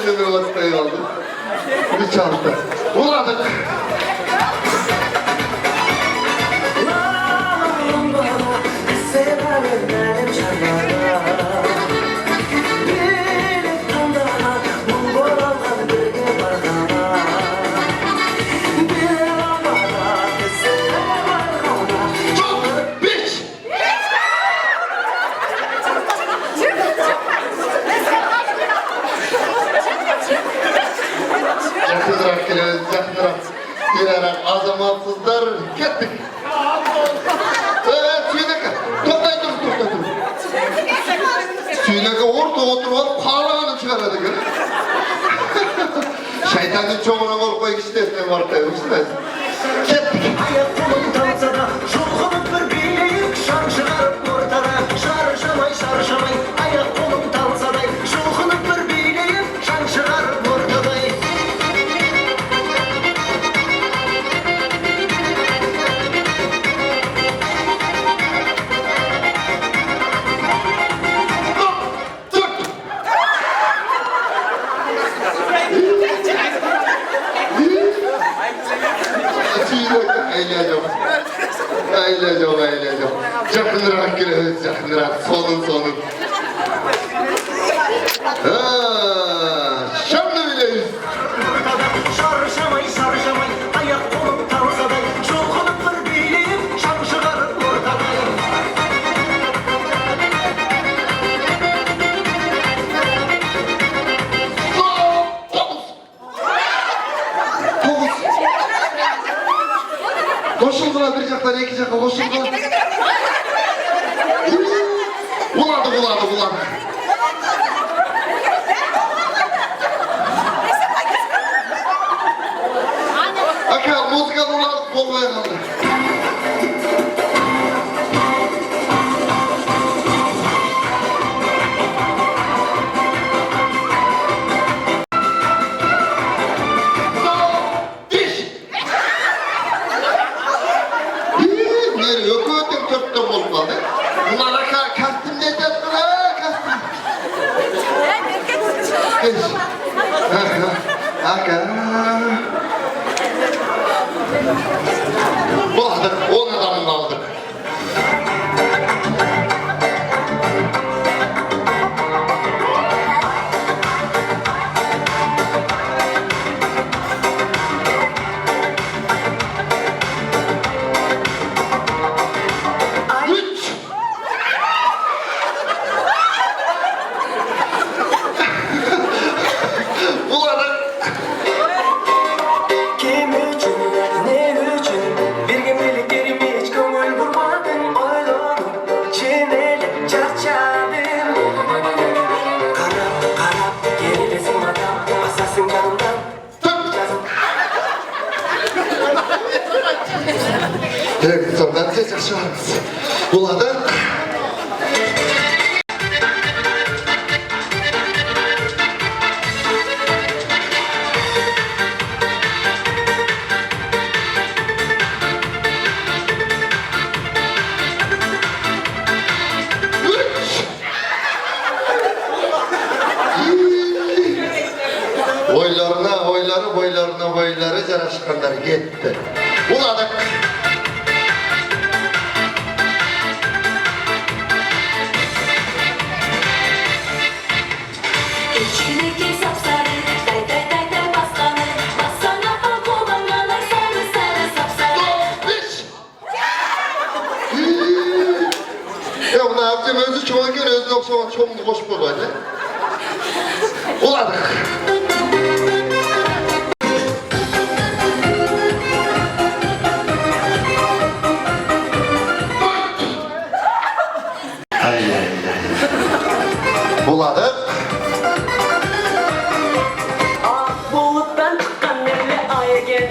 kendimi vakıtayı aldım. Bir çanta. Uladık. Yakındırak geliyoruz, yakındırak. Girerek azamatsızlar, gittik. Evet, Süyneke. Toplayın dur. Süyneke orta oturup parlağını çıkardı gene. Şeytanın çoğuna olup koyuk istesine var tabi, istemez. Gittik. Ayaklarım dansada, şulğunun bir bileyik, şar çıkarıp ortara, şarşamay, ayaklarım dansada, şulğunun bir bileyik, şar çıkarıp ortara. Eğleyeceğim. Yakındırak giriyoruz, yakındırak. Sonun. Şimdi bileyiz. Şarşamay, ayaklarım dansada, şulğunun bir bileyik, şar çıkarıp ortara. Koşuldular bir caklara, iki caka koşuldular. Buladı. Akal, muzikalılar bolmaya kaldı. Yok ötüm törtte olmadı. Bunlara kastım ne dedin ha kastım. Aka. Buladık, 10 adamını aldık. Direktörden ses açarız. Buladık. Boylarına caraşkanlar gitti. Buladık. İçindeki sapsarı, day baslanı, bassana bak olanlar sarı sapsarı. Ya bu ne yapacağım? Özü çoğun göre özü yoksa çoğunu boş bulaydı. Buladık. Buladık. Buluttan çıkan nemli aygen,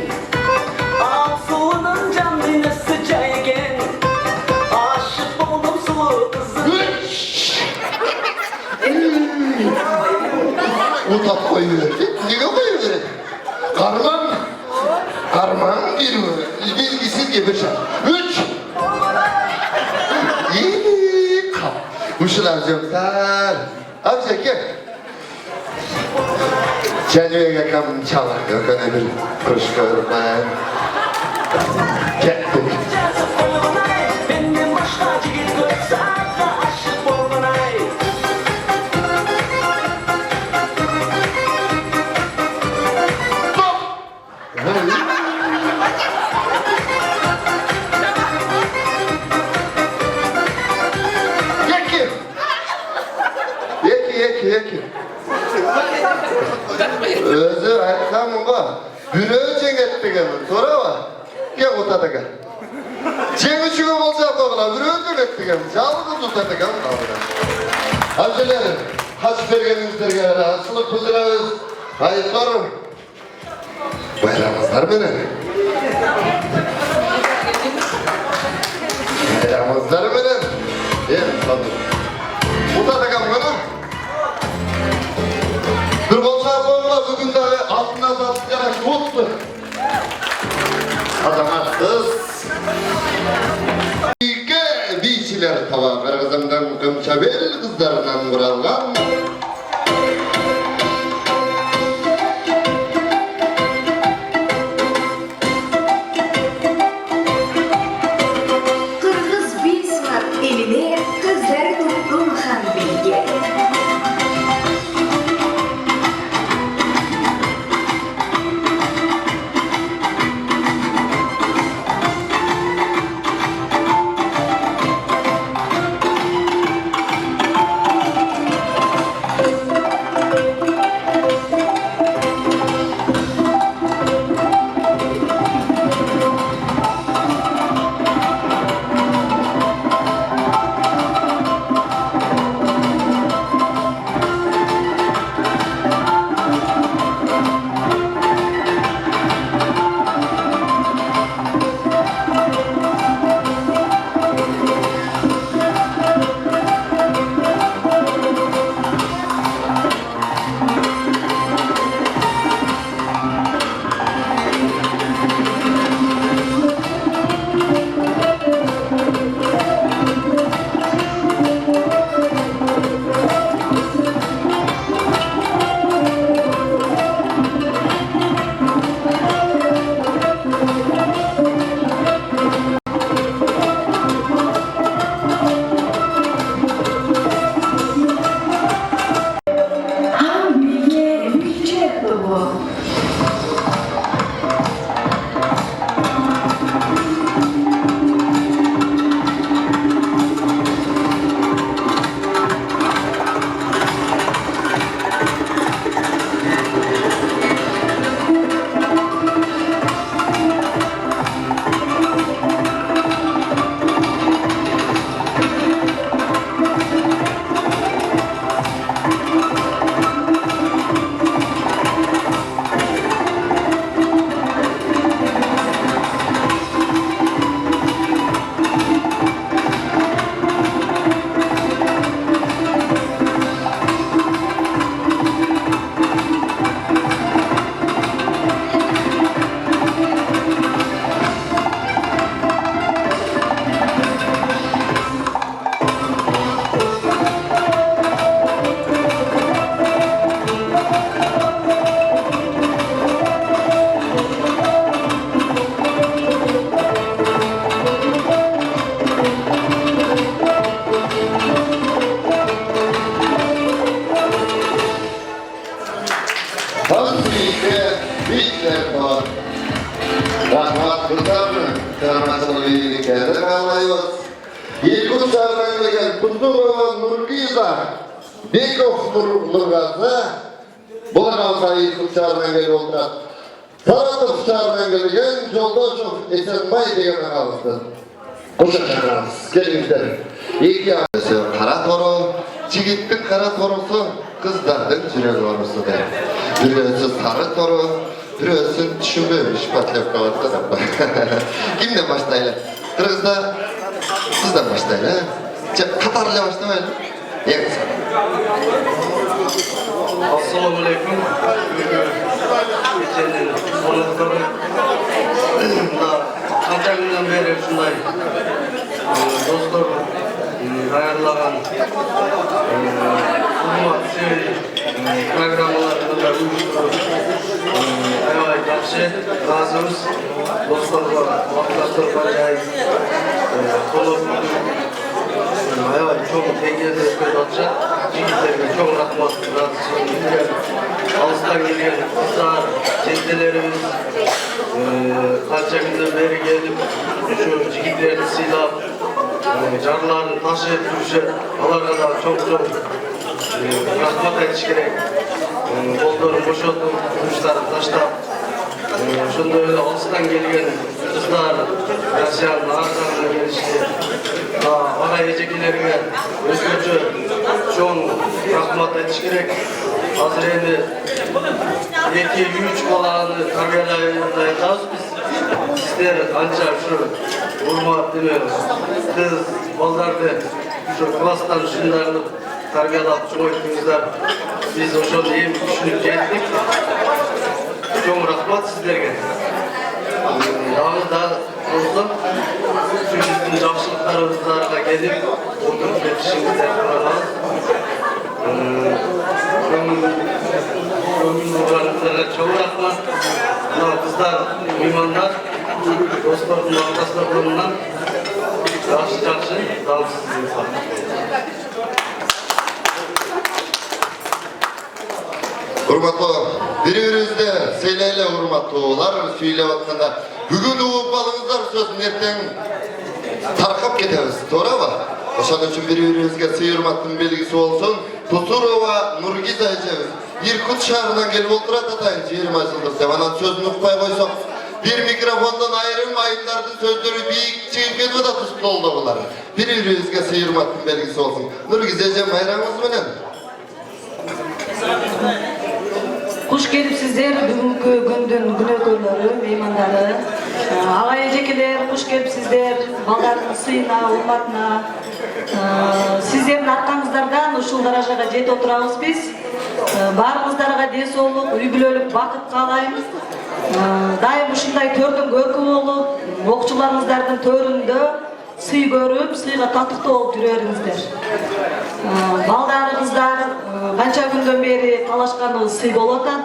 suyunun canlını sıcaygen, aşık oldum sulu kızım. Bu tat koyuverdi. Niye koyuverdi? Karman bir bilgisiz gibi şey. 3. İyi kap. Uşular cömter. Abi sen gel. Çeneye yakam çalak ökene bir kuş görmen. Kettik. Benden başka jigit görse atla aşık bolmanay. Yeki. Özü aytsamın go. Bürö cengettigen tora ba. Ke otadaga. Jengüçüge bolsa kogla bürö cengettigen. Жалгыз tutadagan kavga. Hamşehriler, has bergeningizlerge rahatsızlık bildiremiz. Ayıplar. Bayramızlar menen. Bayramızlar menen. Tabii. Utadagan bana. Bir bolsa koyla bugün de altına satacak mutlu. Adama kız. Biyçiler tava kırgızımdan kımçabel kızlarından vuralgan. Kırgız biz var eline kızlar tuttun han bilge. Han bilge bilge bu. Hamsiye bitler var. Rahmat kızlarını karmasını iyiliklerden kalmayız. İlk uçlardan gelen Kundurova Nurgiza, Bekov Nurgaza, bular alsa ilk uçlardan gelen oturat. Saratov uçlardan gelen Joldaşov Esenbay degen ağabeyimiz. Koşa çağırırız. Gelin gidelim. İki ağabeyimiz kara toru, jigittin kara torusu, kızlardan jürek orusu der. Birisi sarı toru, birisi düşünmemiş, patlap kalattı da. Kimden başlayalım? Kırgız'da sizden başlayalım. Katar'la başlamayalım. Evet. Assalamu alaikum. Qancha kundan beri shunday do'stlar tayyorlagan xizmat programmalarni uyushtirib Rüşet, Nazımız, dostlarla vakıflar paylayız. Konu hayal çok dengeli bir olacak. Yigitlerine çok rahmat, razı Ağustan gelen kızlar, cendelerimiz kaç günden beri gelip şu yigitlerini silap, canlarını taşıyıp duruşu, onlara da çok rahmat etiş gerek. Kollarını boşaltıp, kuşları taşlap, şunda öyle Ağustan gelgen kızlar, yaşayan ağızlarına gelişti. Ona yiyeceklerine özgürce çok rahmat etiş gerek. Hazır endi 2-3 balağını tarbiyalayacağız biz. Sizler anca şu hurmat demiyoruz. Kız, baldardı şu klastan şunlarını tarbiyalap çoğalttığınızda biz o şunu iyi düşünüp geldik. Çok rahmat sizlerge. Yalnız da dostum, şu bizim yaxşılıklarımızlarla gelip oturup yetişimizden kuralım. Nurlarımızlara çok rahmat. Kızlar, mimanlar, dostlarımın arkasında bulunan yaxşı dalsızlığınız var. Hurmatlı, bir-birinizde söyleyle hurmatlı oğlar, söylep atқанда бүгін уып алыңыздар сөзін ертең тарқап кетеміз, doğru mu? Ошон үчүн бири-бирибизге сый-урматтын белгиси болсун. Тусурова Нургиза эжебиз Иркут шаарынан келип отурат атайын 20 жылдык деп. Анан сөзүн укпай койсок, бир микрофондон айрым айымдардын сөздөрү бийик чыгып кетип атат столдо булар. Бири-бирибизге сый-урматтын белгиси болсун. Нургиза эжем майраңыз менен. Kuş gelipsizler bugünkü gündün günökörlörü, meymandары. Ağa ejekler, kuş gelipsizler, baldarın sıyına, urmatına. Sizlerin arkanızlardan uşul darajaga jet oturabız biz. Barыңыздарга денсаулык, үй бүлөлүк бакыт каалайбыз. Дайым ушундай төрдүн көркү болуп, окчуларыңыздардын төрүндө сый көрүп, сыйга татыктуу болуп жүрөрүңүздөр. Балдарыңыздар канча күндөн бери талашканыбыз сый болуп атат.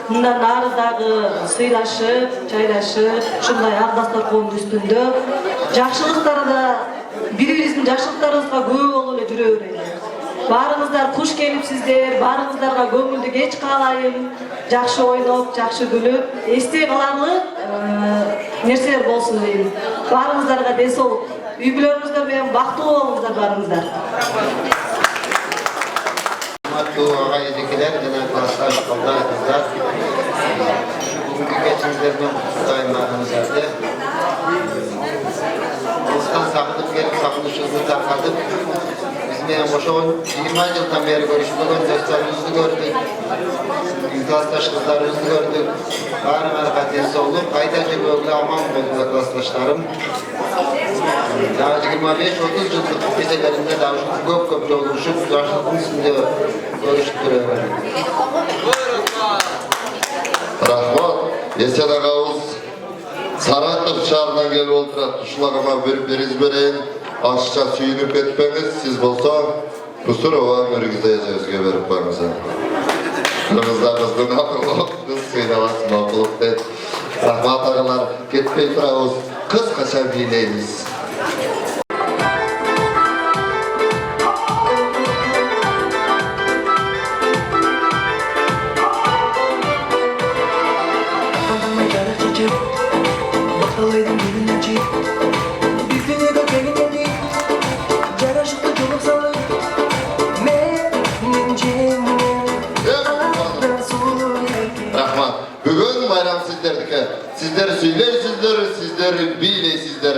Мындан ары дагы сыйлашып, чайлашып, ушундай ак дасторкондун үстүндө жакшылыктарда бири-бирибиздин жакшылыктарыбызга күбө болуп эле жүрө берели. Барыңыздар куш келипсиздер, барыңыздарга көңүлдү кеч каалайм. Жакшы ойноп, жакшы күлүп, эстей каларлык нерселер болсун дейм. Барыңыздарга денсаулык, үй бүлөлөрүңүздөр менен бактылуу болуңуздар барыңыздар. Hurmatlı ağa ejekler, jana klastаш балдар, kızlar. Бүгүнкү кечиңиздерден куттуктайм барыңыздарды. Алыстан сагынып келип, сагынычыбызды таркатып, биз менен ошол 20 жылдан бери көрүшпөгөн досторубузду көрдүк. Классташ кыздарыбызды көрдүк. Баарыңарга денсаулык, кайда жүргөнгө аман болуңар классташтарым. Daha 25-30 yıllık meselelerde daha çok joluşup, yaşlılığın üstünde görüşüp duruyorlar. Rahmat, Esen ağabeyimiz Saratov şаарынан келип отурат. Ушуларга bir берейин. Ашча сүйүнүп кетпеңиz. Siz болсо Тусурова Нургиза эжебизге берип коюңуз. Кыргыздарыбыздын акылы кыз сыйлабасын макулук деп. Рахмат агалар, кетпей турабыз. Кыскача бийлейбиз. Sizler söylersizler, sizler bileysizler.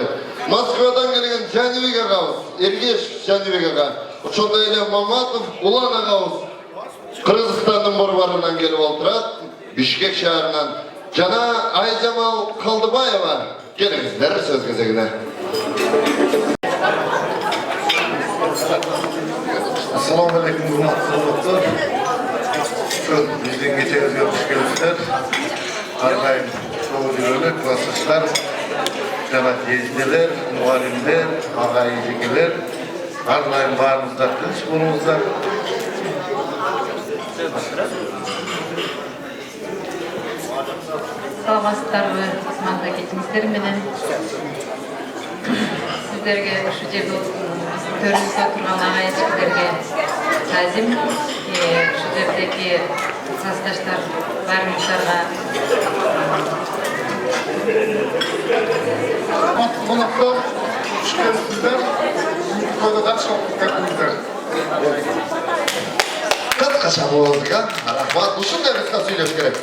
Moskvadan gelen Canibek ağabey, Ergeş Canibek ağabey, ошондой эле Маматов Улан ağabey, Кыргызстандын борборунан келип отурат, Бишкек шаарынан. Жана Айжамал Калдыбаева, келиңиздер сөз кезегине. Assalomu alaykum, hurmatli dostlar. Bizdin kechangizga xush kelibsizlar. Har doim çoğu klassdaşlar, jana tezdiler, muallimler, ağa ejekeler, har doim barыңızдар tinch bo'lingizlar. Саламатсыздарбы, мамлекетиңиздер менен. Сиздерге ушу жерде төрүнүздө турган агайчыларга тазим, ушу жердеги классташтар баарыңыздарга Konuklar, hoş geldinizler. Böyle kaç geldinizler. Qisqacha bo'ldi-ku. Rahmat, shunday qisqa söylesh kerak.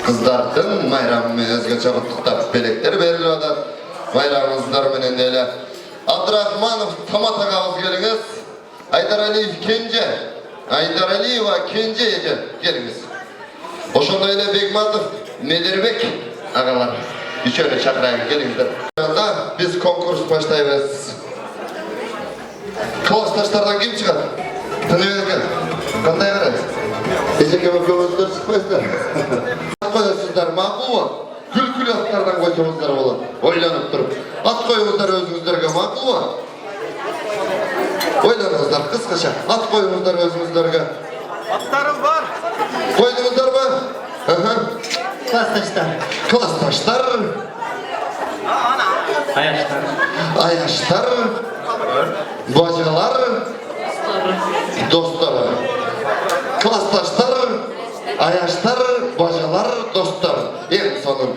Kızlardan bayramı özgöçe kutlukta belekler verildi. Bayramınızlar menen ele. Abdurrahmanov Tamata'ga hoş geliniz. Aydar Aliyev Kence. Aydar Aliyeva Kence ece geliniz. Oşonda ele Begmatov Medirbek ağalar. Üçöne çakırayın gelinizler. Biz konkurs başlayız. Klastaşlardan kim çıkar? Tanıyoruz. Kanday veririz. Eceke bakımızdır sıkmazlar. Koyasızlar maqul mu? Gül atlardan koysanızlar olur. Oylanıp durup. At koyunuzlar özünüzlerge maqul mu? Oylanınızlar kısqaça. At koyunuzlar özünüzlerge. Atlarım var. Koydunuzlar mı? Klastaşlar. Klastaşlar. Ayaşlar. Ayaşlar. Bacılar. Dostlar. Klastaşlar. Ayaşlar, bacılar, dostlar. En sonun.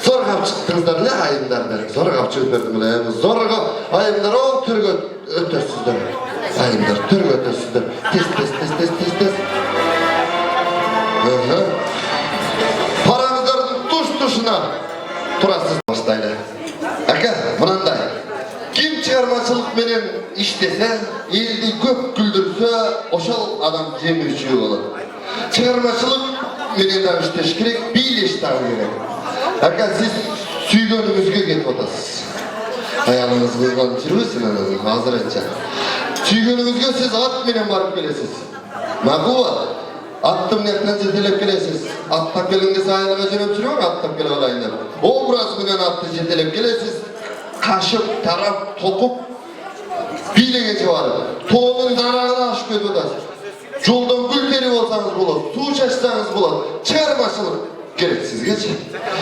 Zorgap çıktınızlar ne ayımlardan? Zorgap çıkıverdim bile. Zorga ayımlar o türgü ötesizler. Ayımlar türgü ötesizler. Tez. Paranızların tuş-tuşuna turasız başlayla. Aka, mınanday. Kim çıkarmacılık menen işlese, eldi köp güldürse, oşal adam jemürçü olur. Çıkarmacılık menen de işleş gerek, bileş tağı gerek. Aka siz süygönümüzge ketip otasız. Ayağınız kılgan çürüsün anasın, hazır etçen. Süygönümüzge siz at menen barıp gelesiz. Makuva, attım netlen jetelep gelesiz. Attap gelinde sayılığa jönöp sürüyor mu attap gele olayında? O burası menen attı jetelep gelesiz. Kaşıp, tarap, topup, bilege varı. Toğunun darağına aşık ödü odasız. Joldan gül terip olsanız bulat, su çaşsanız bulat, çıkarmaçılık gerek sizge.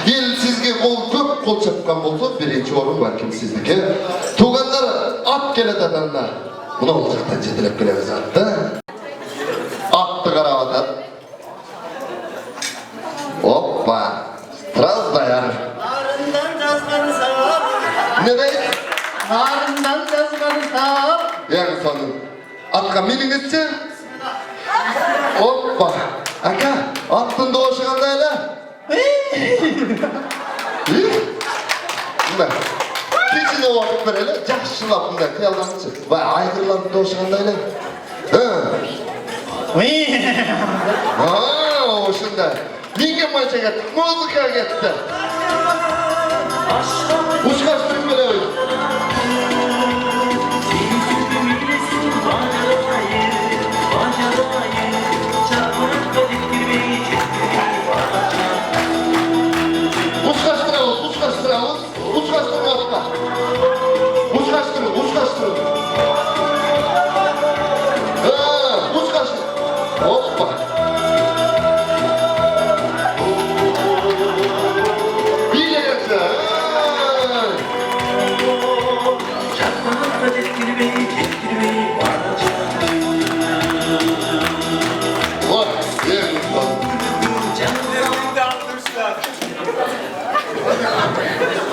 El sizge köp kol çapkan bolsa birinci orun var kim sizdike. Tuğanlar at gele tadanlar. Buna olacaktan jetelep gelemiz attı. Attı karavat. Hoppa. Traz dayar. Narından yazmanı sağ. Ne deyip? Narından yazmanı sağ. Yani sonun. Atka miningizse? Hoppa. Aka, attın doğuşağındayla. Bunda. Keçine vakit verele, jakşılap bunda, kıyaldanıcı. Vay, aygırlandı doğuşağındayla. O şunda. Minge maça gitti, muzika gitti. Uçkaştırın böyle oyun. Uçkaştıralım. Uçkaştırın atla. Uçkaştırın. Uçkaştırın. Hoppa. Bir yere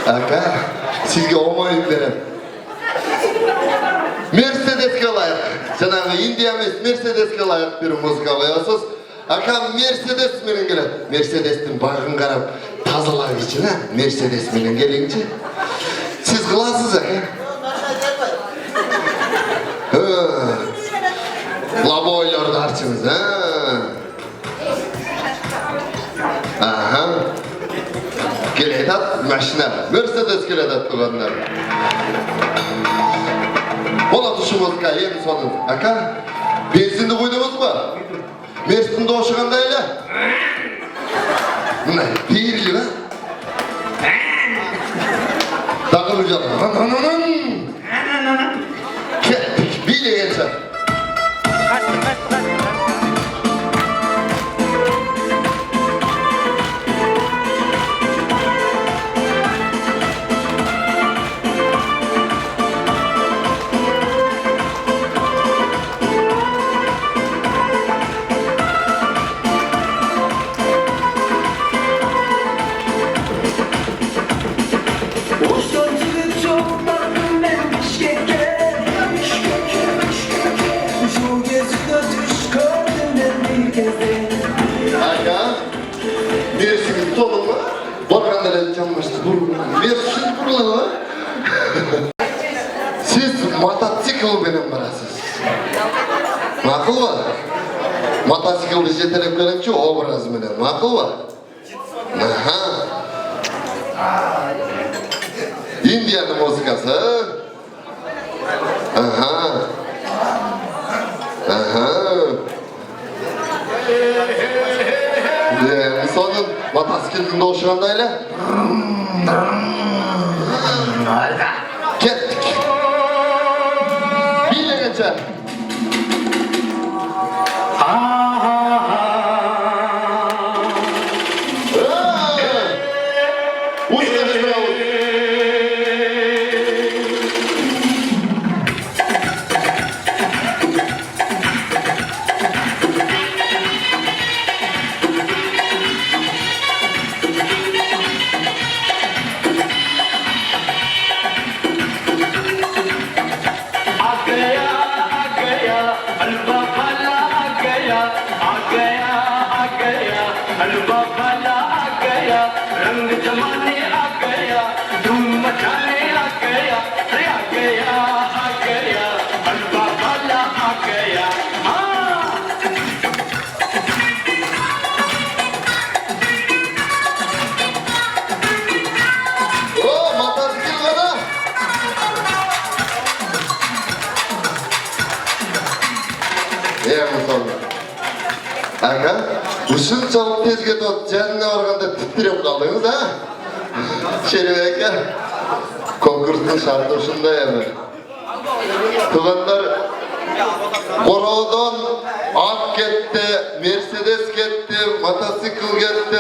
Aka, sizge olmayın derim. Mercedes'e layık. Janagı India emas, Mercedes'e layık bir muzika koyasız. Aka Mercedes menen geledi. Mercedes'tin bagın qarap tazalak için ha. Mercedes menen gelince. Siz kılasız aka. Laboylarda arçınız ha. Aha. Kelketat maşina, Mercedes keletat tuganlar. Ola tuşumuzga en sonun. Aka, benzindi koydunuz mu? Mersin'de oşuganda öyle. Buna peyirli mi? Takım ucalı. Kettik, bile geçer. Siz mototsikl benim barasız. Makul var. Mototsikl jetelep gelince obraz menen. Makul var. Aha. Indiyanın musikası. Aha. Aha. Sonun mototsiklinde oşuranda öyle. Kettik. Bile geçer. Uçtaş bravo. Aka, usul çalıp tezge tot canına organda titrep kaldınız ha? Şerif aka, konkursun şartı şunda yani. Tuganlar, Korov'dan ak gitti, Mercedes gitti, motosikl gitti.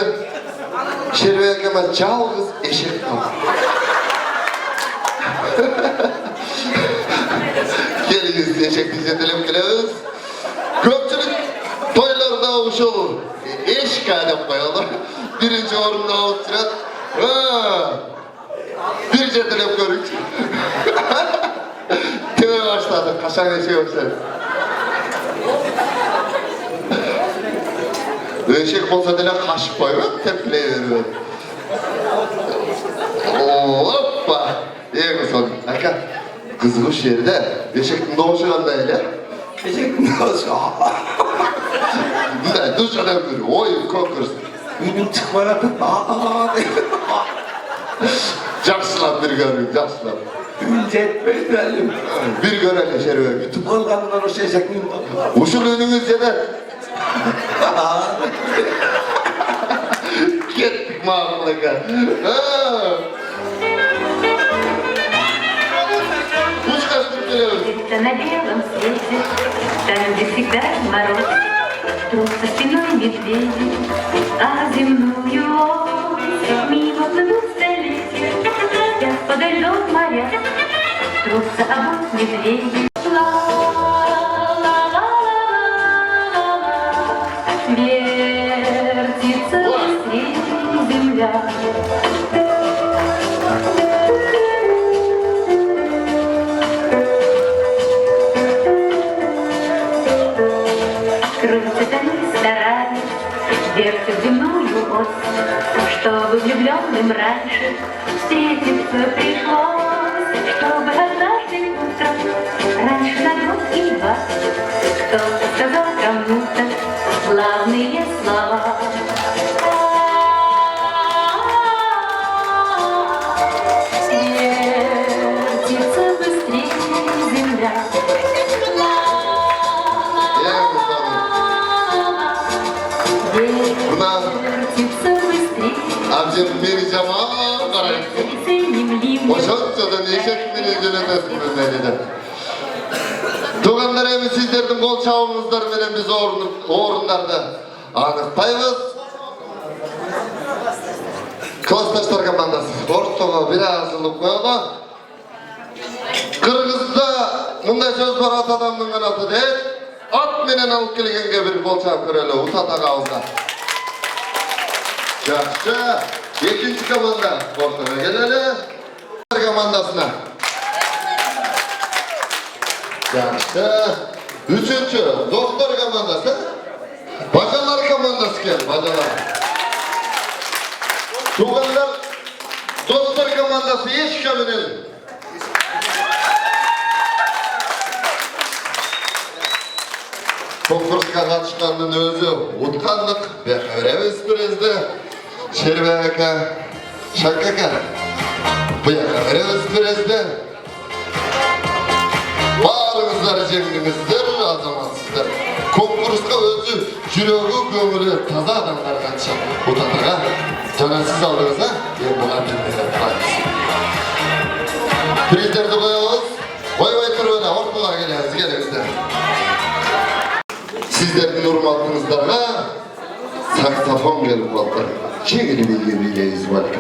Şerif akama çalgız eşek kaldı. Geliniz eşekli jetelep geliriz. Köpçülük toylarda avuç olur. Eşk adem koyalım. Birinci orunda avuç sırat. Bir jetelep görük. Tüme başladı. Kaşan eşeği yoksa. Eşek olsa dile kaşık koyuyor. Tepkile veriyor. Hoppa. İyi kızım. Aka. Kızgış yerde. Eşektin doğuşuran da öyle. Eşektin doğuşuran. Ne? Duş adam veriyor. Oy konkurs. Benim çıkmaratım. Jaksılan bir görün. Jaksılan. Ünce etmeyi verelim. Bir görelim şerif. Bütün organlar o şey şeklinde. Uşul önünüzce de. Gittik mağluka. Uç kaçtık geliyoruz. Где-то на белом свете, там, где всегда мороз, вдруг со спиной медведи, а земную ось мимо плывут столетия, спят подо льдом моря, трутся обоз медведи. Вертится быстрее земля. Крутят они старались, вертят земную ось, чтобы влюбленным раньше встретиться пришлось, чтобы однажды утром, раньше на год и два, кто-то сказал кому-то славные слова. So'dan eşek menen jönötөсүн dedi. Tuğanlar emin sizlerden kol çabыңızlar menen biz orunlarda anıktayız. Klastaşlar komandası ortaga bir azılık koydu. Kırgızda mınday söz var at adamның kanatı değil. At menen alıp kelgenge bir kol çabıp köreli utata kaldı. Yaxşı. İkinci komanda ortaga geleli. Komandasına. Yaxşı. Üçüncü doktor komandası. Bacalar komandası gel, bacalar. Tuğanlar doktor komandası eşke binelim. Konkurska katışkanın özü utkanlık ve öreviz birizdi. Şerbeka, şakaka. Bu yaka öreviz birizdi. Barınızlar cengimizdir, azamatsızdır. Konkurska özü, jürögü kömülü, taza adamlar katışan. Utatağa, canasız aldınız ha? Ben buna bilmeyeceğim. Prizlerdi koyalım. Koy turuna, ortalığa geliniz de. Sizlerin hurmatınızlarına saksafon gelip kaldı. Çekili bilgiyiz belki.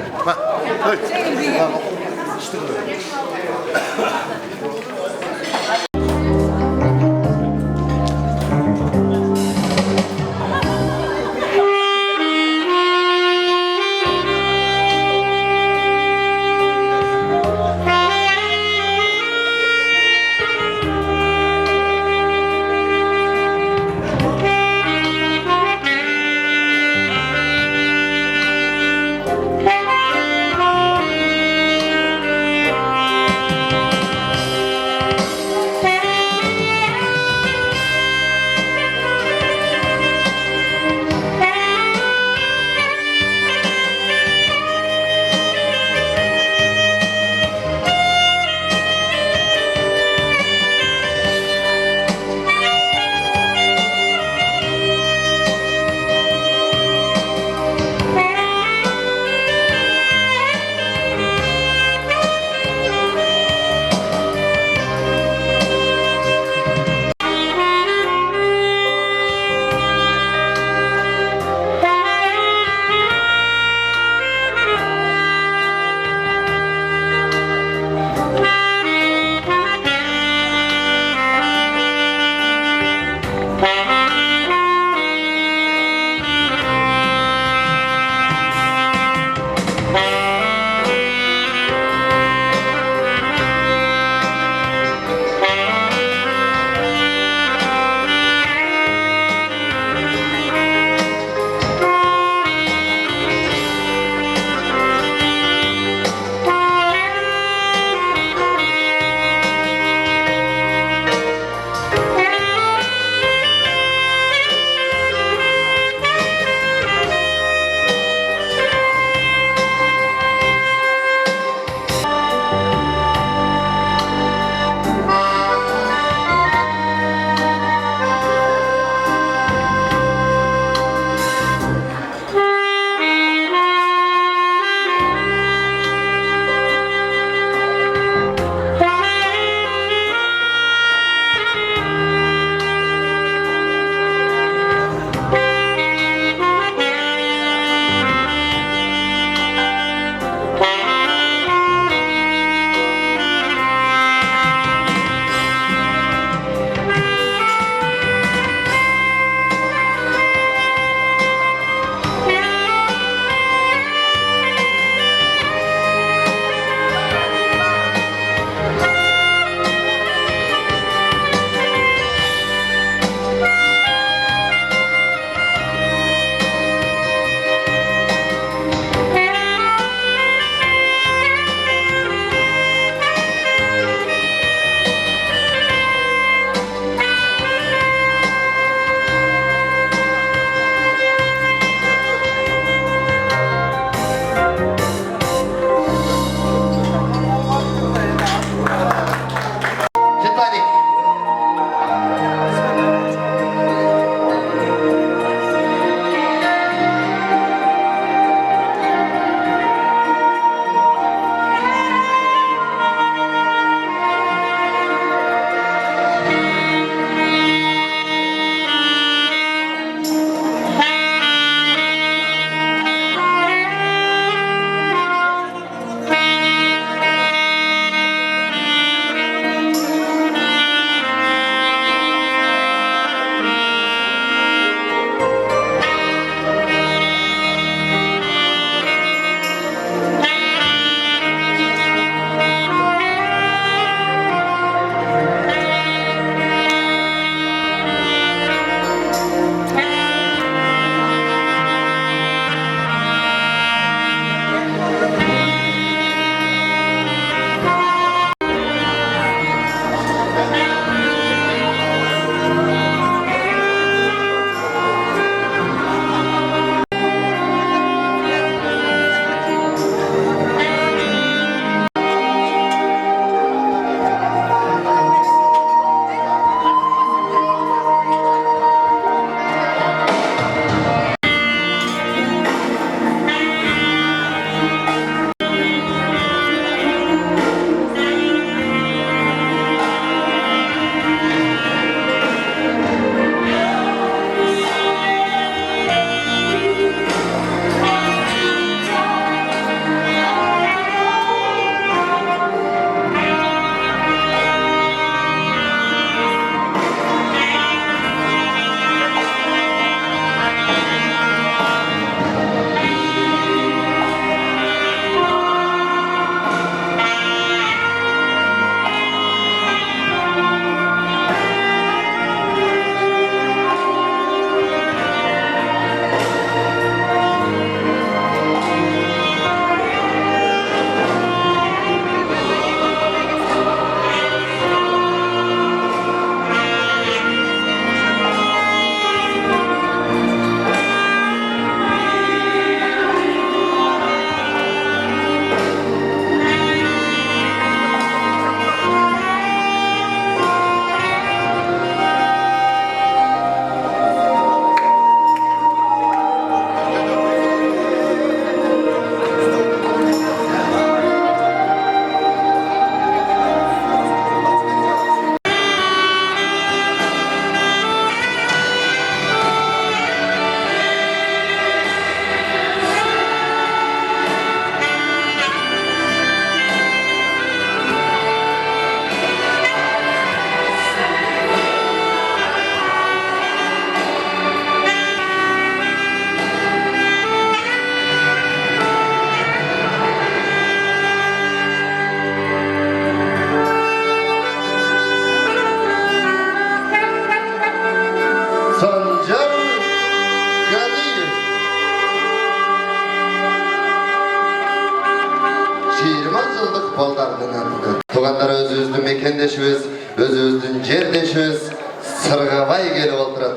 kollardan. Tuğanlar özümüzdün mekendeşimiz, özümüzdün jerdeşimiz Sırgabay gelip oturat.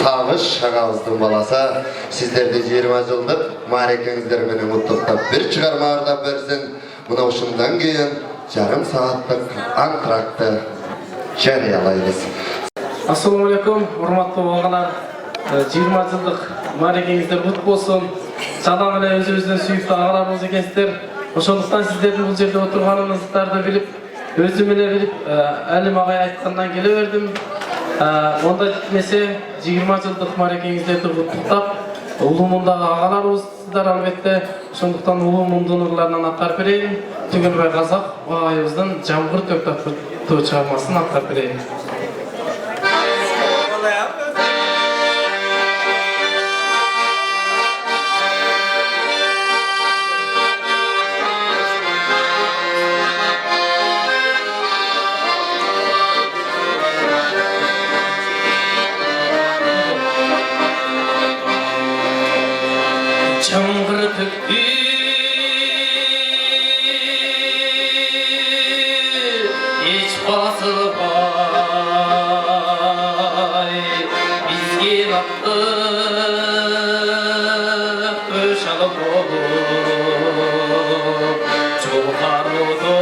Tağış şağabızdın balasa, sizlerde 20 yıllık marekenizler meni mutlulukta bir çıkarma arda versin. Buna uşundan keyin yarım saatlik antrakты жарыяlayбыз. Assalamu alaikum, hurmatly oğlanlar. 20 yıllık marekengizler kut bolsun. Salam ele özünüzdün süyüktü ağalarımız ekensizler. Oşolduktan sizlerden bu jerde oturganınızdardı bilip, özüm ele bilip, Alim ağay aytkandan geleverdim. Onda gitmese 20 yıllık marekengizlerdi kutluktab, ulumundagı ağalarımızдар albette. Oşolduktan ulumundun nurlarından atar bereyim. Tügünbay Kazak ağayımızdan Jamgır Töktapı çağırmasını atar bereyim. Jamgır töktü hiç basılmay bizge baktık köşalı bolup çoğarudum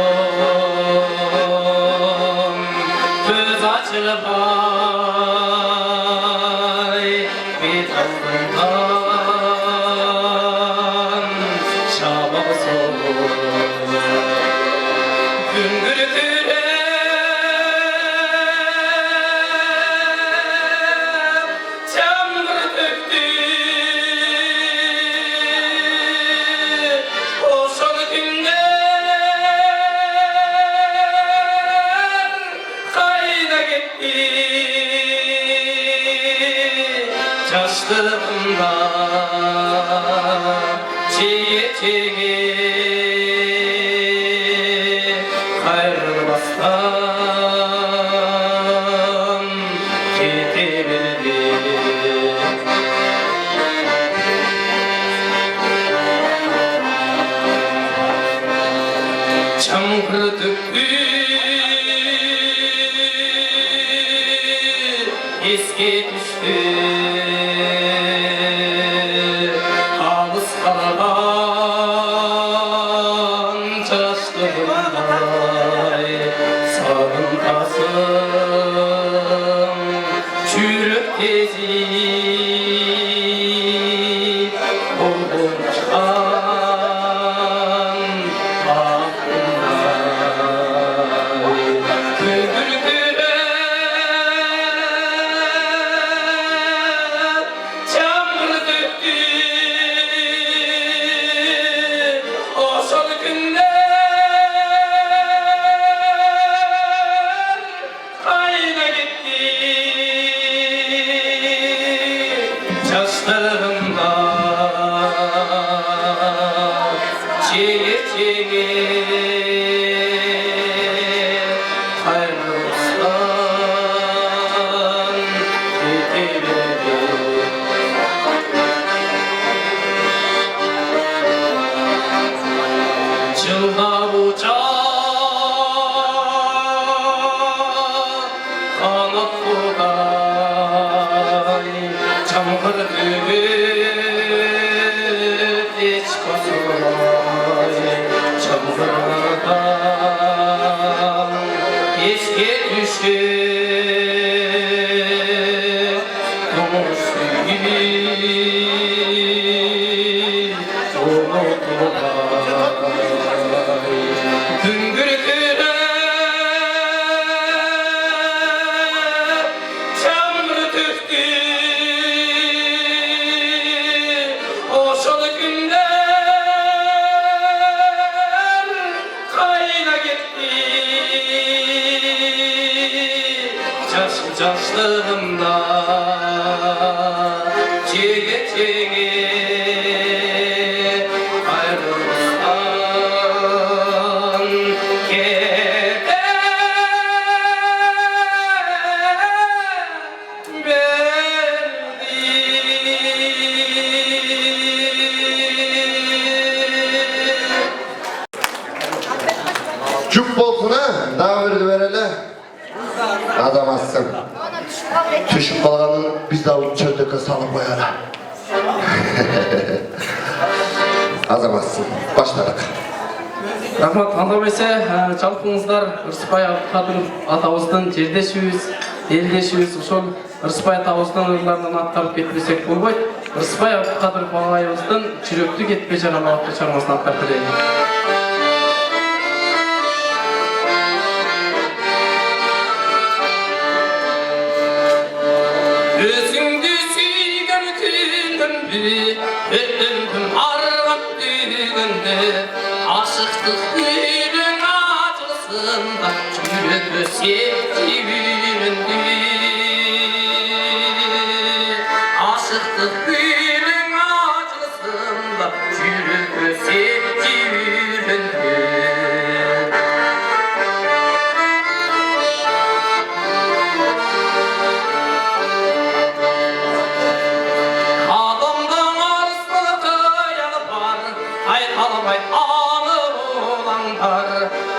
göz açılmay bir altından şabak soğuk güngür Yaşlığımda çiğ ayrılmazdan gidebildim. Çamur döktü eski düştü ağız kaladan çaştığımday sağıntasın çürük tezi oldum çıkan aklımday güldürdüler çamur döktü o son günler ayna gitti yaşlarımda çiğ ayrılmazdan gidebildim. Çılda uçan kanat buğday çamur düğüt hiç kozulay çamurdan eski düştü domuz suyu unutulay güngürdüler çamur döktü o son günler kayna gitti yaşlığımda çiğ ayrılmazdan gidebildim. Çüp bolsun ha, daha verdi verele. Adamazsın. Düşüp kalganın biz de alıp çöldeke salıp koyara. Azamazsın. Başladık. Рахмат, анда берсе, жалпыңыздар Ырысбай Абдыкадыров атабыздын жердешибиз, элдешибиз, ошол Ырысбай атабыздын ырларынан аттарып кетпесек болбойт. Ырысбай Абдыкадыров агайыбыздын жүрөктү кетпей жаралап аттуу чармасын аттап берели. Өзүңдү сүйгөн күнүмдү, өттүм арган түгүндө, ашыктык күнүң ачылсында, жүрөккө септи үйрөндү. Ашыктык күнүң ачылсында, жүрөккө септи үйрөндү.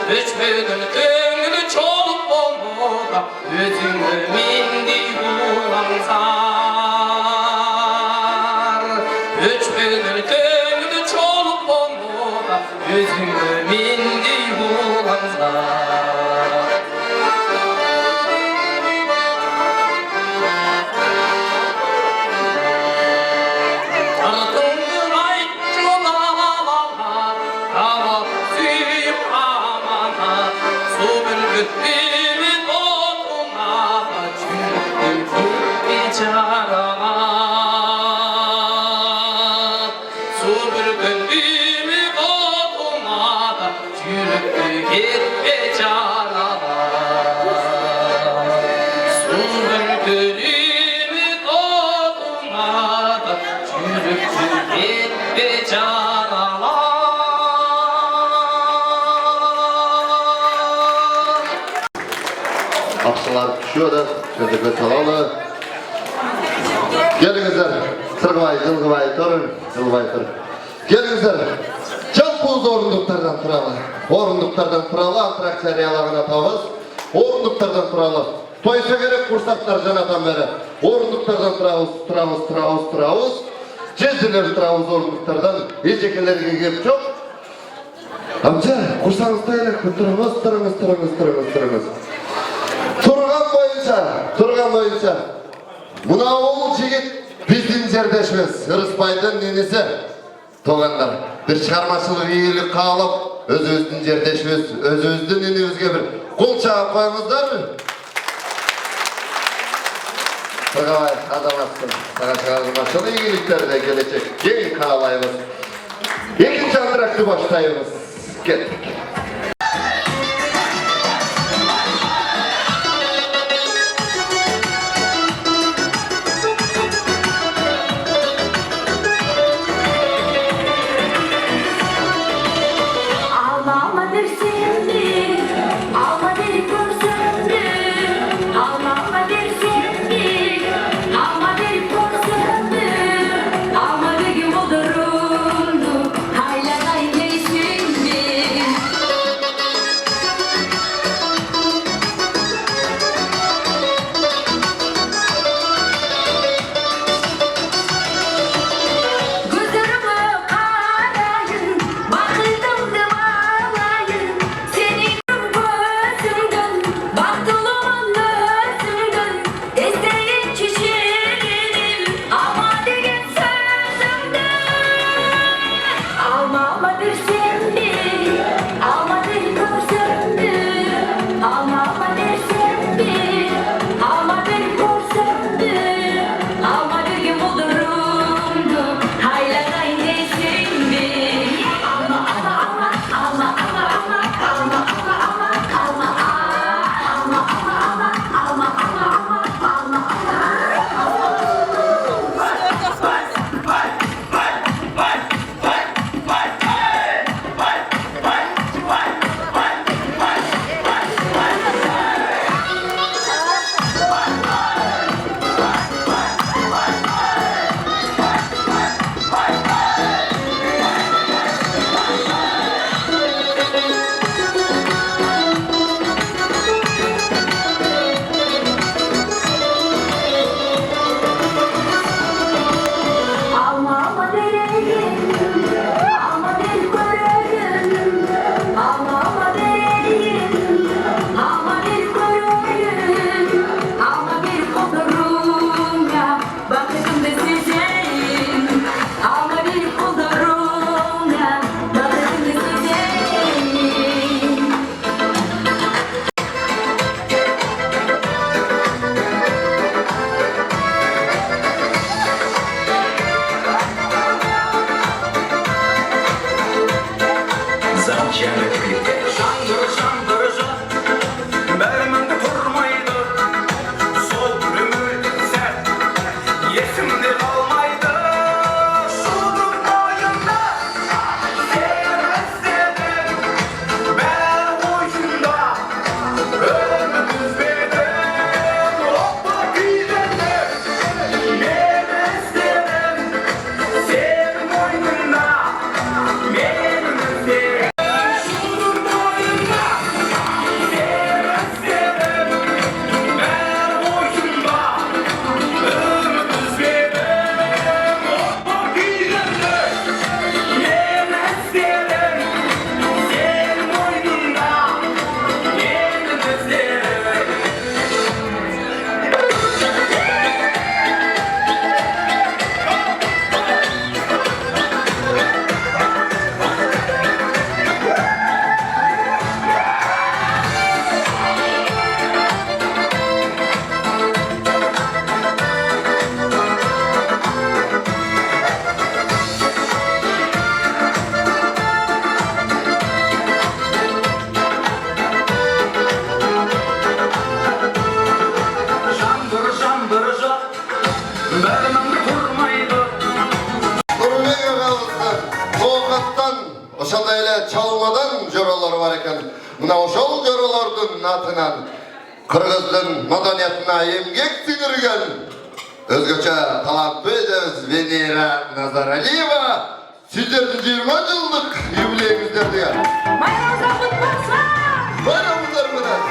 Өчпөгөн көңүлү чолуп болмода, өзүңө мендей улаңсар. Өчпөгөн көңүлү чолуп болмода, өзүңө мендей улаңсар. Akşalar düşüyorlar, çözdükle çalalı. Gelinizler, Sırgıvay, Zılgıvay, Torun, Zılgıvay, Torun. Gelinizler, Жалпуыз орындықтардан туралы. Орындықтардан туралы антраксариялығына табыз. Орындықтардан туралы. Тойса керек курсақтар жанатан бері. Орындықтардан тұрауыз. Жезділер тұрауыз орындықтардан. Ежекелерге кеп жоқ. Амча, курсаңызда елек. Тұрыңыз. Тұрған бойынша. Мұна ол жігіт біздің жердешіміз. Ырысбайдың ненесі. Тоғандар, бір шығармашылық игілік қалып, өз-өздің жердешіміз, өз-өздің енемізге бір қол шағып қойыңыздар мы? Сырғабай, азаматсың, саған шығармашылық игіліктерді келешек кең қалайбыз. Екінші антракты баштаймыз. Кеттік. Hayla hayla şimdi ошол жоролордун атынан Кыргыздын маданиятына эмгек сиңирген өзгөчө таланттуу эжебиз Венера Назаралиева сиздердин 20 жылдык юбилейиңиздерди байрамыңыздар менен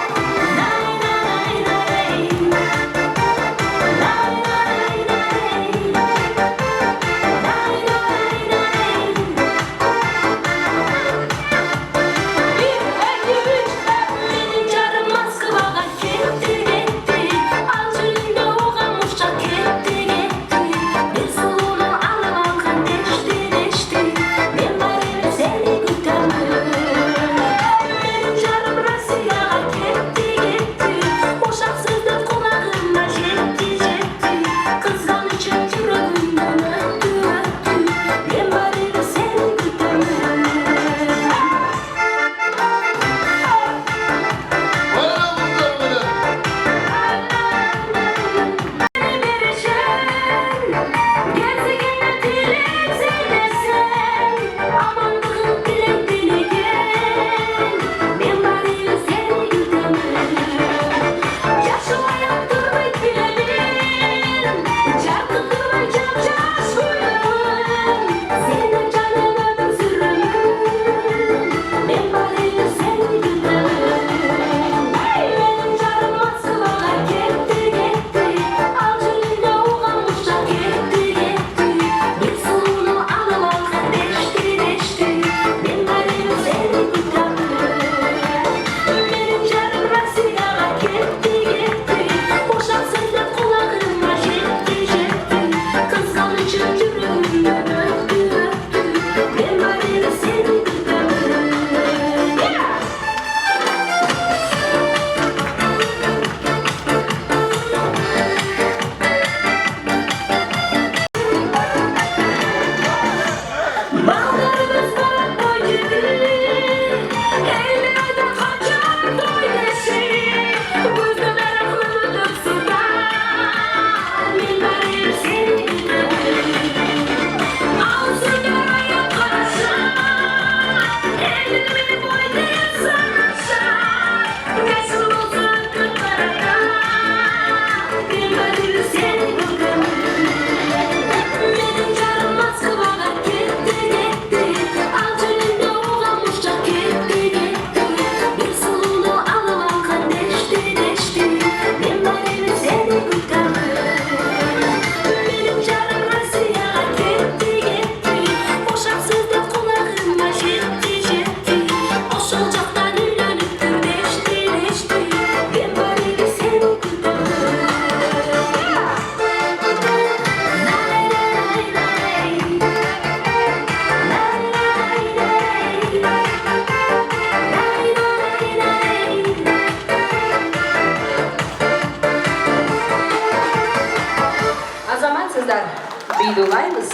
Uydulaymiz.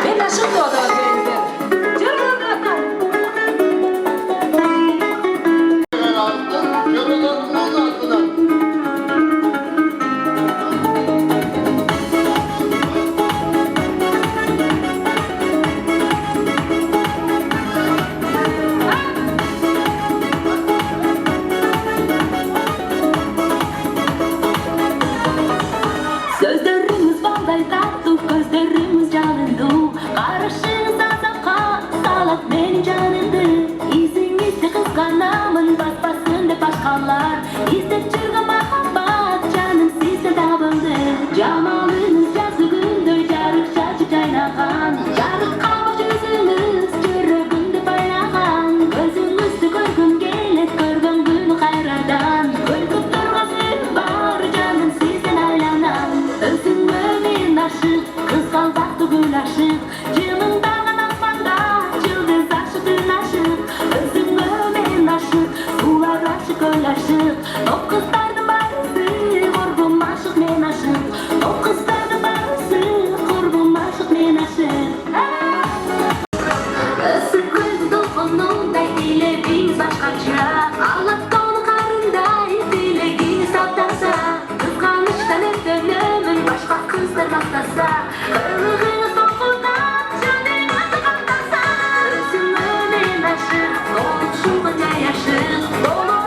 Ben aşık doğdum benimle. Sözlerimiz balday tatlı, gözlerimiz canındı. Karışınız azapka, salat beni canındı. İzinizde kıskanamın, basbasında başkalar. İstep çırgın mahabbat, canım sizde davıldı. Camalınız yazı gündür, jarık şaşı caynagan. Jarık kalmış yüzünüz, çürügünde baynagan. Gözünüzde görgün gelet, görgün günü hayradan. Gülküp durgasın var, canım sizden aylanan. Özünme men aşık, kız kalbaktı gül aşık. Cımındağın asmanda, yıldız aşıkın aşık. Özünme men aşık, sular aşık öl aşık. O kızlardı barısı, kurbum aşık men aşık. O kızlardı barısı, kurbum aşık men aşık. Isık gözü dokununday dileğiniz başkaça. Ağlattı onu karınday dileğiniz saptansa. Kıskanıştan hep dönümün başka kızlar maktasa. Kırılığınız dokundan canım adı katlasa. Özüm ömen aşık, olduk şunca yaşık. Dolu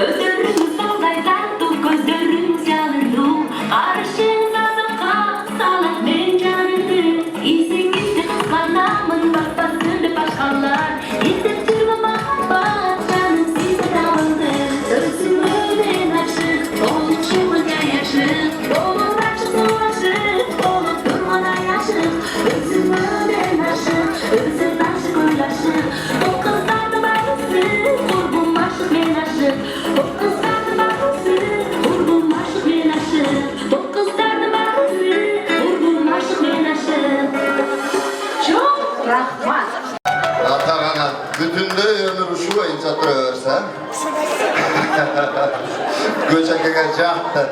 Gözleriniz salday tatlı, gözleriniz yanırdı. Karışınız azapka, salat ben canırdı. İzingizde kıskanamın, bakmasın başkalar. İzzettirme mahabat, canım size damıldı. Özümden aşık, oluşumdan yaşık. Olur açık dolaşık, olup durmadan yaşık. Özümden aşık, özüm aşık uylaşık. O kızlardı barısı, kurgum aşık ben aşık. O kızlardı barısı, kurgum aşık ben aşık. O kızlardı barısı, kurgum aşık ben aşık. Çok rahmat. Atağana bütünde ömür şu boyunca duruyorsa göçekege cahtı.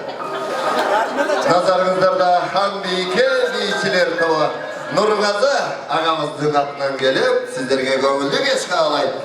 Nazarınızlarda Hanbike beyçiler tava Nurgazı ağamыздың atынан gelip sizlerge көңілді кеш қалайды.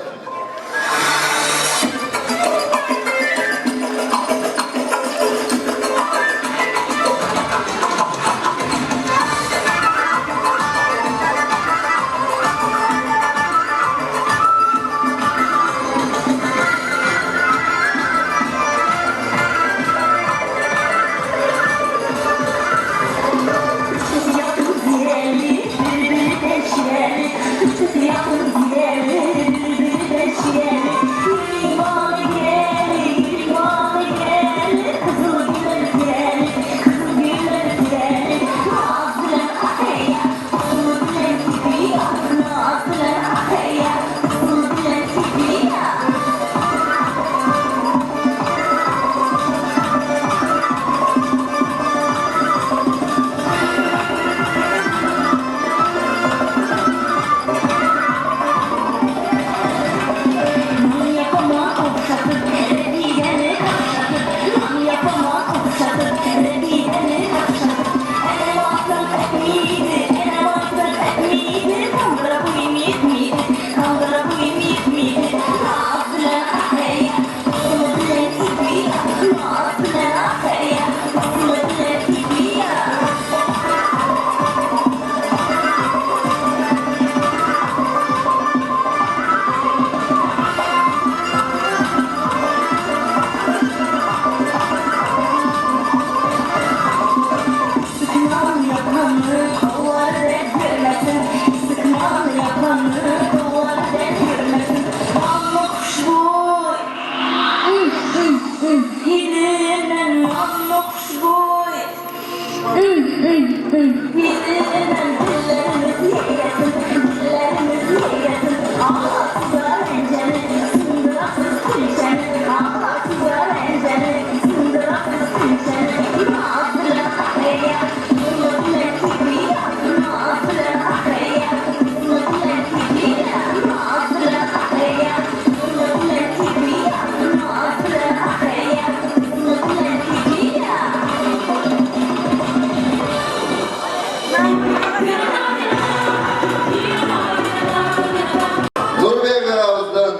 Nurbek ağamızdan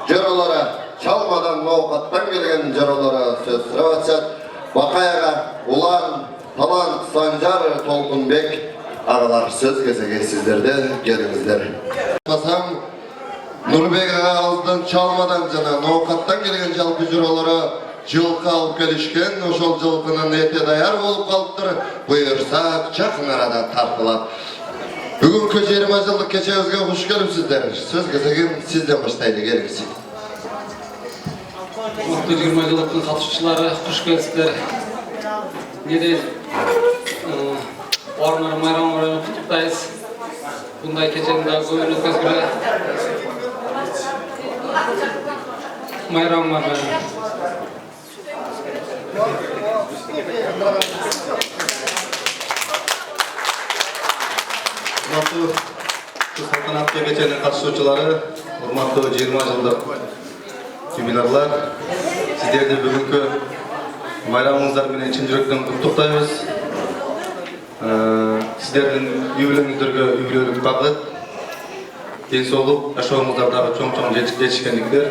jaralara, çalmadan mavqattan gelgen jaralara söz sıravatçat. Bakayaga Ulan, Talant, Sancar, Tolkunbek ağalar söz kesege sizlerde gelinizler. Basam Nurbek ağamızdan çalmadan jana mavqattan gelgen jalpı jaralara жылқы алып келишкен, ошол жылқынын эти даяр болуп калыптыр. Буйрса жакын арада тартылат. Бүгүнкү 20 жылдык кечебизге куш келипсиздер. Сөз кезегин сизден баштайлы, келиңиз. Мактуу 20 жылдыктын катышуучулары куш келипсиздер. Неде Орнор майрам менен куттуктайбыз. Bunday kecheni daha ko'ngil o'tkazgilay. Bayram var benim. Урматтуу салтанаттуу кеченин катышуучулары, урматтуу 20 жылдык юбиларлар, сиздерди бүгүнкү байрамыңыздар менен чын жүрөктөн куттуктайбыз. Сиздердин юбилейиңиздерге юбилейлик багыт, ден соолук, жашооңуздар дагы чоң-чоң жетишкендиктер,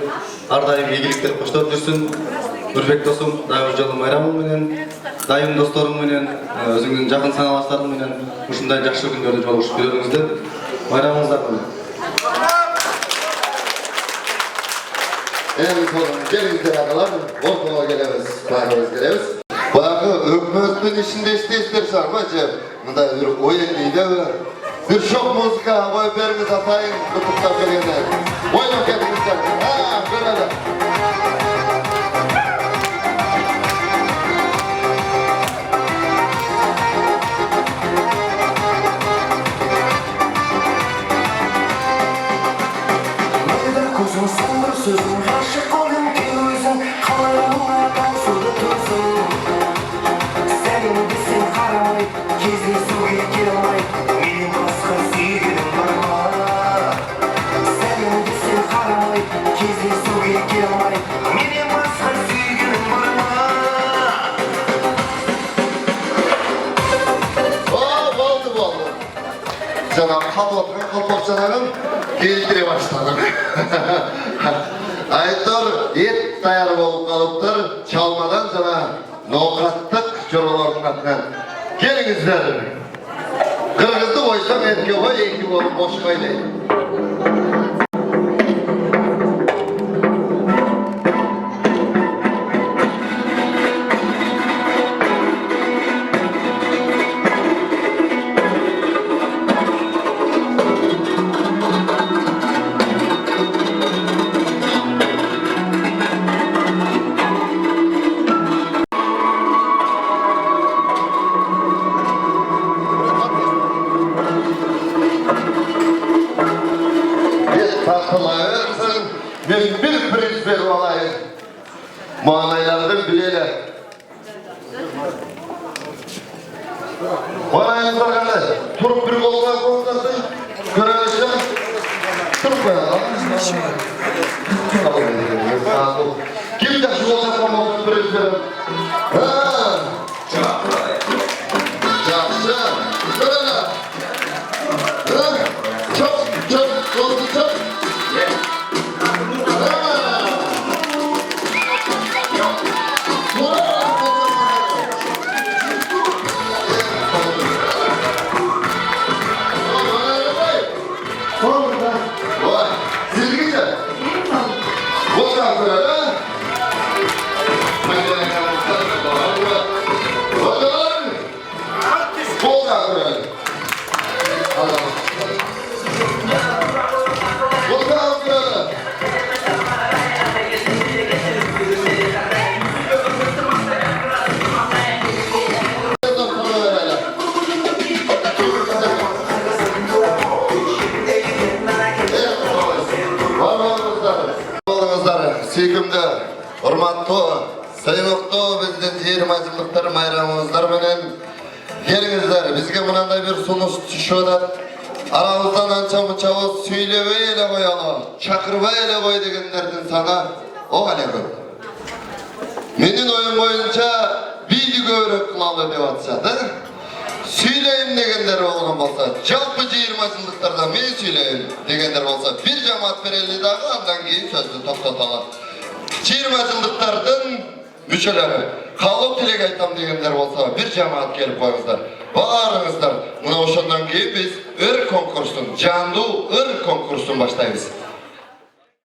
ар дайым ийгиликтер коштоп жүрсүн. Нурбек досум, дагы жолу майрамың менен, дайым досторуң менен, өзүңдүн жакын саналаштарың менен ушундай жакшы күндөрдү жолугушуп жүрүңүздөр. Майрамыңыздар менен. Elimiz olun, gelin ağalar, ortama gelemiz, bağımız gelemiz. Bağı öpmözün içinde ister sarmacı, bunda bir oyun değil de bir şok muzika, boy berimiz atayın, tutukta vergenler. Oyun kendimizden, ha, böyle. Kuzum sandır sözüm, aşık olayım ki özüm, kalayımına dansudu tuzum. Senin desin karamay, kezi suya girmay, benim başka sevgilim var mı? Senin desin karamay, kezi suya girmay, benim başka sevgilim var mı? Oldu. Canım kalpap canım, geltire başladım. Aytor, et dayar bolup kalıptır, çalmadan sana nokattık çoroların atından. Gelinizler. Kırgızdı koysam etki koy, etki olup boş koylayın. Takılayırsın, bir priz ver olayım. Manalarını bileyle. Olayım sarkanlar, turup bir koluna konudarsın, göremişsin. Turup be ya. Kim de şu olsa konuda priz verir? Haa! Yaxşı, göreler. Çok, oldu çok. Vay, siz gidin. Bozan böyle. Bozan böyle. Allah'ım. Bozan böyle. Sүйкімді, ұрматты, сайынуқты біздің 20 жылдықтар майрамымыздар менен келіңіздер. Бізге мынандай бір сұныс түшіп арамыздан анша-мұншабыз сөйлебей еле қоялы, шақырбай еле қой дегендердің саны оған көп. Менің ойым бойынша биді көбірек қылалы деп атышады. Сөйлейім дегендер болған болса, жалпы 20 жылдықтарда мен сөйлейім дегендер болса, бір жамаат берелі дағы, андан кейін сөзді тоқтаталы. 20 жылдықтардың мүшелері, қалып тілек айтам дегендер болса, бір жамаат келіп қойыңыздар. Барыңыздар, мұна ошондан кейін біз өр конкурсын, жанду өр конкурсын баштаймыз.